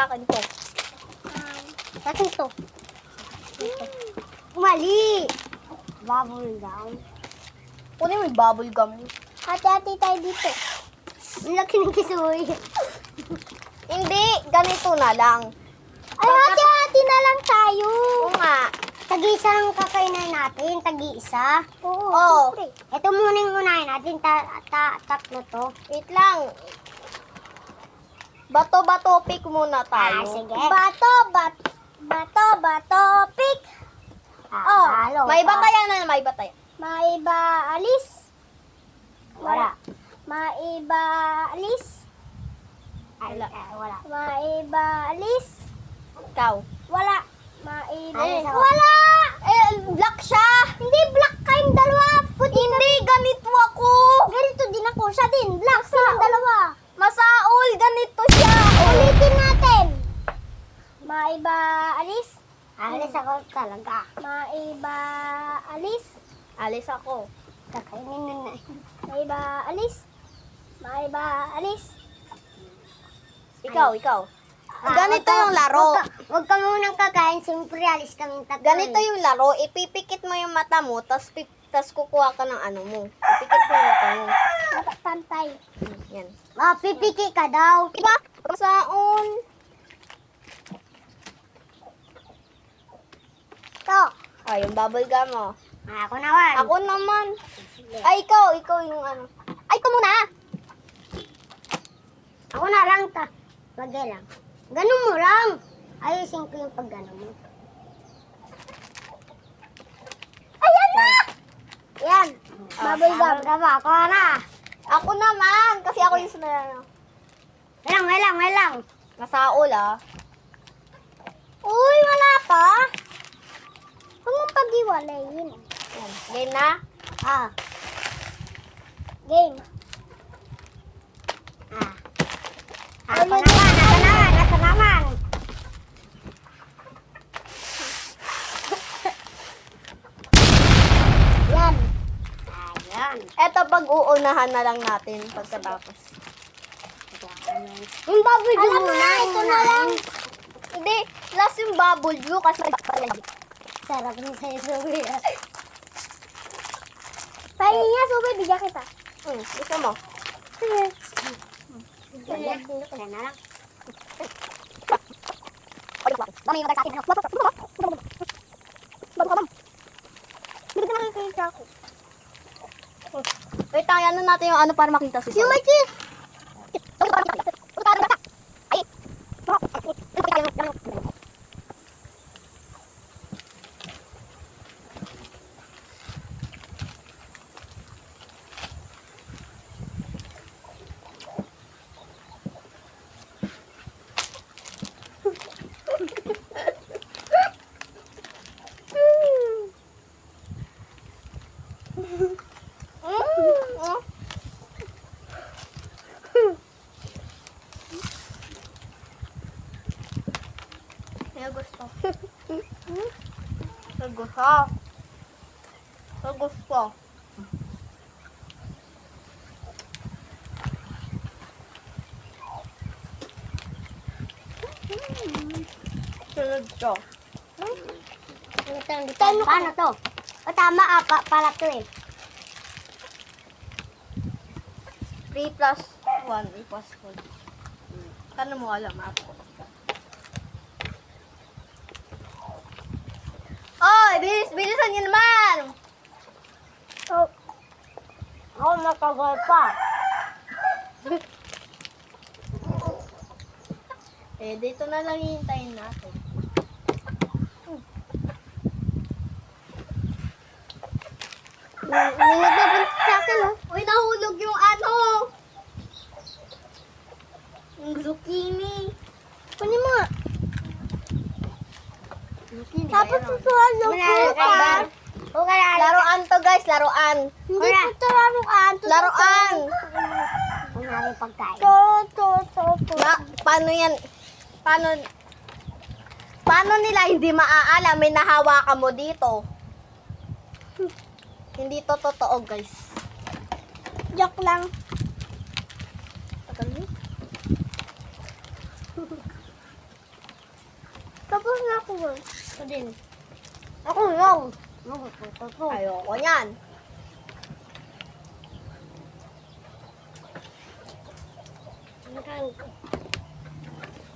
sa akin to. Akin to. Mali. Bubble gum. Kunin mo yung bubble gum. Hati-hati tayo dito. Ang laki ng kisuy. Hindi, ganito na lang. Ay, hati-hati na lang tayo. Oo nga. Tag-isa lang kakainin natin. Tag-isa. Oo. Ito muna yung unahin natin. Tatlo to. Wait lang. Bato-bato pick muna tayo. Sige. Bato, pick. Oh, Halo may pa. batayan na, may batayan. Maiba alis. Wala. Maiba alis. Wala. Wala. Maiba alis. Ikaw. Wala. Maiba Eh, wala. Black siya. Hindi black kayong dalawa. Puti Hindi, ganito ako. ganito din ako. Siya din. Black silang dalawa. Masaol, ganito siya. Ulitin natin. Maiba alis. Alis ako talaga. Maiba alis. Alis ako. Kakainin na na. Maiba alis. Maiba alis. Ikaw. Ganito yung laro. Huwag ka munang kakain. Siyempre alis kaming tatlo. Ganito yung laro. Ipipikit mo yung mata mo, tas kukuha ka ng ano mo. Ipikit mo yung mata mo. Dapat pantay. Yan. Pipiki ka daw. Diba? Saon. To. Ah, yung bubble gum mo. Ako naman. Ako naman. Ay, ikaw yung ano. Ay, ito muna. Ako na lang ta. Bagay lang. Ganun mo lang. Ayusin ko yung pag ganun mo. Ayan na! Yan. Bubble gum. Ako na. Ako naman. Kasi ako yung sunod. May lang. Nasaol ah. Uy, wala pa. Huwag mong pag-iwalayin. Yan. Game na. Game. Ako naman. Yan. Ayan. Eto, pag-uunahan na lang natin pagkatapos. Yung bubble gum muna. Ito na lang. Hindi, last yung bubble glue kasi Sarap ng sa'yo, Subi. Sa'yo niya, Subi. Bigyan kita. gusto mo. Sige. Kaya na lang. Dami yung sa akin. Hindi ka nakikita ako. Wait, ano natin yung ano para makita si Yung Mikey. Gusto. Gusto. Sunod to. Paano to? O tama, pala to eh. 3 plus 1 equals 4. Paano mo alam ako? Oy, bilisan niyo naman! Oh. Ako matagal pa. Dito na lang hihintayin natin. Nilagay sa akin oh. Uy, nahulog yung ano! Yung zucchini. Kunin mo nga. Zucchini Tapos ba yan? susuhan yung Laruan. Laruan to guys, laruan. Hindi ko ito laruan. Laruan. Kunwari pagkain. Paano yan? Paano nila hindi maaalam may nahawakan mo dito? Hindi to totoo guys. Joke lang. Tapos na ako. Ako din. Ako lang. Ayoko yan.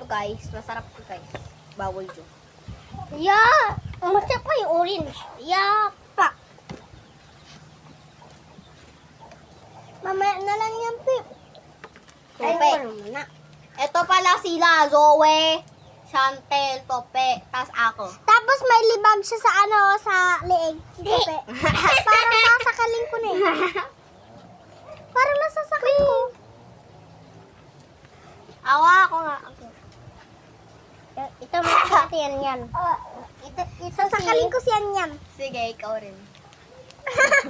Ito guys, masarap to guys. Bawal dyan. Yeah! Masarap pa yung orange. Yeah! Pa! Mamaya na lang yan, Pip. Tope. Na. Ito pala sila, Zoe, Chantel, Tope, tas ako. Tapos may libag siya sa sa leeg. Tope. Parang sasakalin ko na eh. Parang nasasakal ko. Awa ako nga. Ito mga si yan. Ito sasakalin ko si yan. Sige, ikaw rin.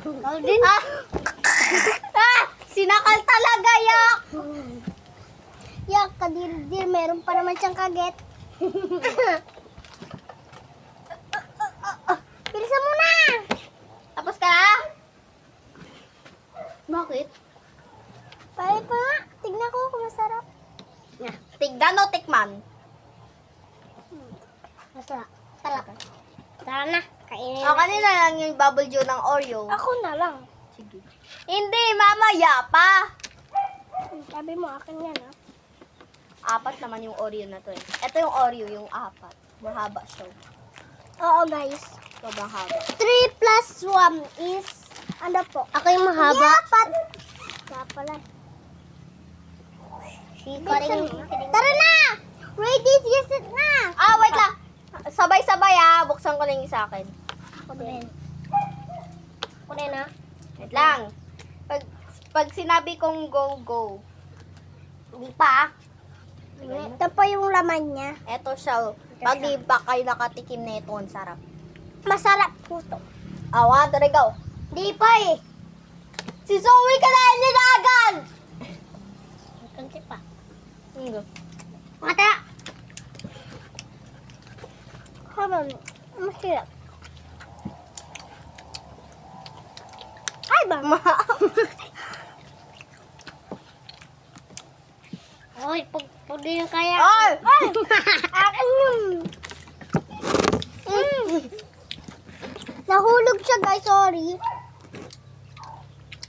Ikaw din. Sinakal talaga, yak! Yak, kadir-dir. Meron pa naman siyang kaget. Bilisan mo na! Tapos ka na? Bakit? Pare pa nga. Tignan ko kung masarap. Tignan o tikman? Masarap. Talaga. Tara na. Kainin O, kanina lang yung bubble dew ng Oreo. Ako na lang. Sige. Hindi, mamaya pa. Sabi mo, akin yan ah. Apat naman yung Oreo na to eh. Ito yung Oreo, yung apat. Mahaba siya. Oo guys. Sobrang haba. 3 plus 1 is, ano po? Ako yung mahaba. Dapat. Kaya pala. Tara na! Ready, use it na! Ah, wait lang. Sabay-sabay buksan ko lang yung sa akin. Ako din. Ako din ah. Wait lang. Pag sinabi kong go, go. Hindi pa ah. Ito pa yung laman niya. Eto siya. Pag di pa kayo nakatikim na ito, ang sarap. Masarap po to. Awa, tara go. Hindi pa eh. Si Zoe ka na niya na agad! Kanti pa. Hindi. Mata! Habang, masarap. Ay ba? Oy, pag di yung kaya. Ay! Ay! Akin yun. Nahulog siya guys, sorry.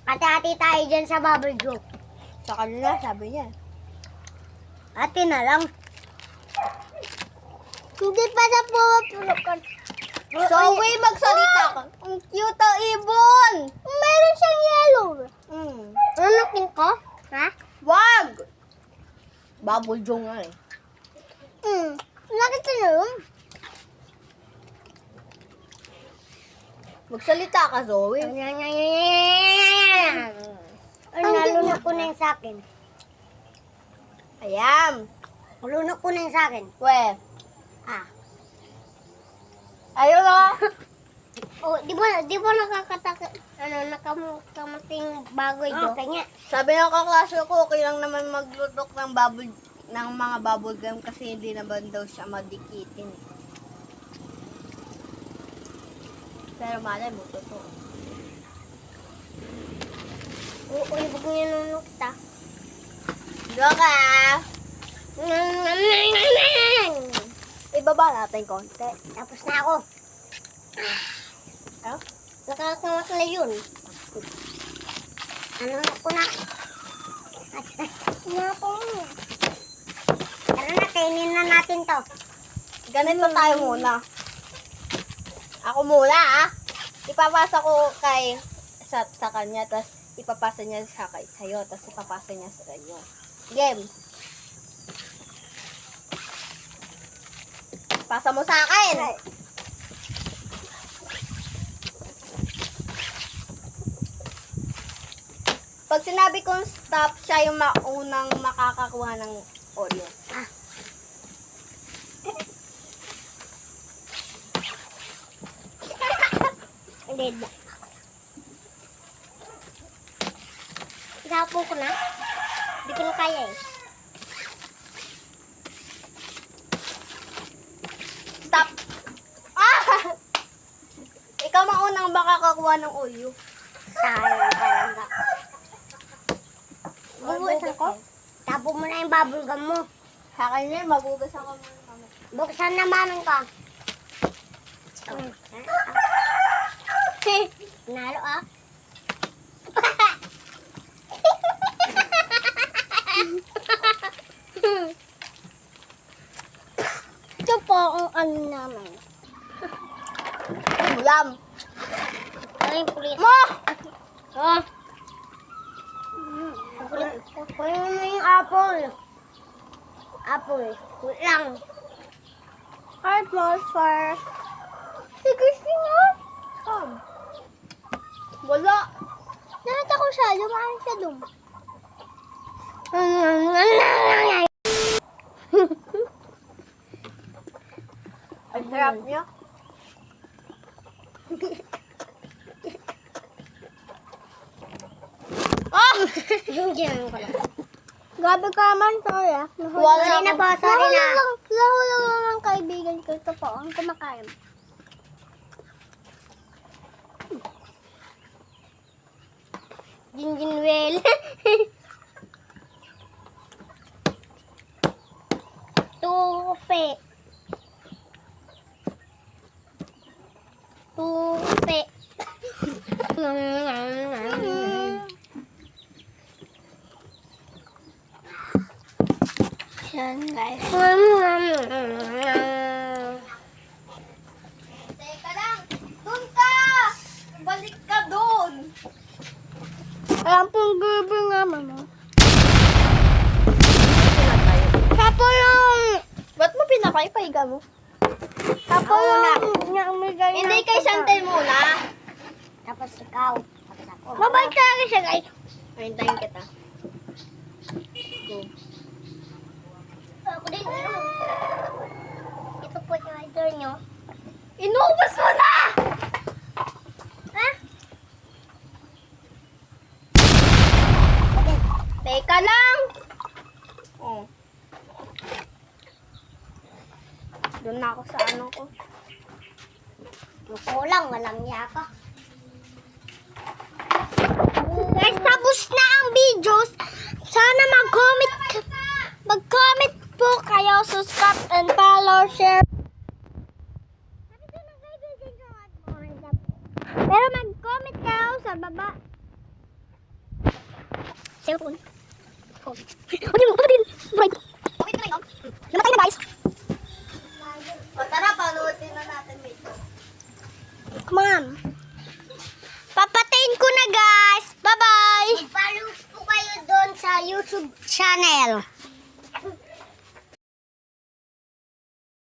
Ate-ate tayo dyan sa bubble group. Sa kanila, sabi niya. Ate na lang. Hindi pa na pumapulukan. Zoe, magsalita ka. Ang cute ang ibon! Meron siyang yellow. Mm. ko? Ha? Wag! Bubble dew nga eh. Nakita niyo yun? Magsalita ka, Zoe. Nalunok ko na yung sa akin. Ayan. Nalunok ko na yung sa akin. We. Ah. Ayun o. Oh, di ba nakakamating bagoy do? Okay nga. Sabi ng kaklase ko, okay lang naman maglutok ng mga bubble gum kasi hindi naman daw siya madikitin. Pero malay mo, totoo. Oo, ibig niya nunok ta. Doka! Ibaba natin konti. Tapos na ako. Oh? Nakakamat na yun. Ano ko na? Nga po. Tara na, kainin na natin to. Ganito tayo muna. Ako muna Ipapasa ko sa kanya, tapos ipapasa niya sa'yo, tapos ipapasa niya sa inyo. Game. Pasa mo sa akin. Pag sinabi kong stop, siya yung maunang makakakuha ng Oreo. Hindi na. Ihapon ko na. Hindi ko na kaya eh. Stop! Ikaw maunang makakakuha ng Oreo. Sayang talaga. Bubusan ko. Tapo mo na yung bubble gum mo. Sa akin yun, mabugas ako muna. Buksan na mamin ko. Nalo ah. Ito po ang ano naman. Ulam. Ay, pulit. Mo! Oh. Kunin mo yung apple. Apple. Wait lang. Atmosphere. Sige, nga. Wala. Nakita ko siya. Lumaan siya dun. Ang sarap niya. Ah! Diyan ko lang. Grabe ka naman, sorry ah. Sorry na po, sorry na. Lahula lang ng kaibigan ko. Ito po, ang kumakain. Ginginwel. Tupe. Tupe. Yan, guys. Teka lang. Doon ka! Balik ka doon. Alam pong gabi nga, mama. Pinatay. Tapo yung... Ba't mo pinatay? Pahiga mo. Tapo Ako na. yung umigay Hindi kay Chantel muna. Tapos ikaw. Tapos ako. Mabait talaga siya, guys. Hintayin kita. Go. Ako din, ito po yung idol nyo. Inubos mo na! Ha? Teka lang! Oh. Doon na ako sa ano ko. Kulang, walang yaka. Guys, tapos na ang videos. Sana mag-comment po kayo, subscribe and follow, share. Pero mag-comment kayo sa baba. Cellphone. Phone. Okay mo, kapatid. Right. Okay na yun. Namatay na, guys. O tara, panuotin na natin dito. Come on. Papatayin ko na, guys. Bye-bye. Follow po kayo doon sa YouTube channel.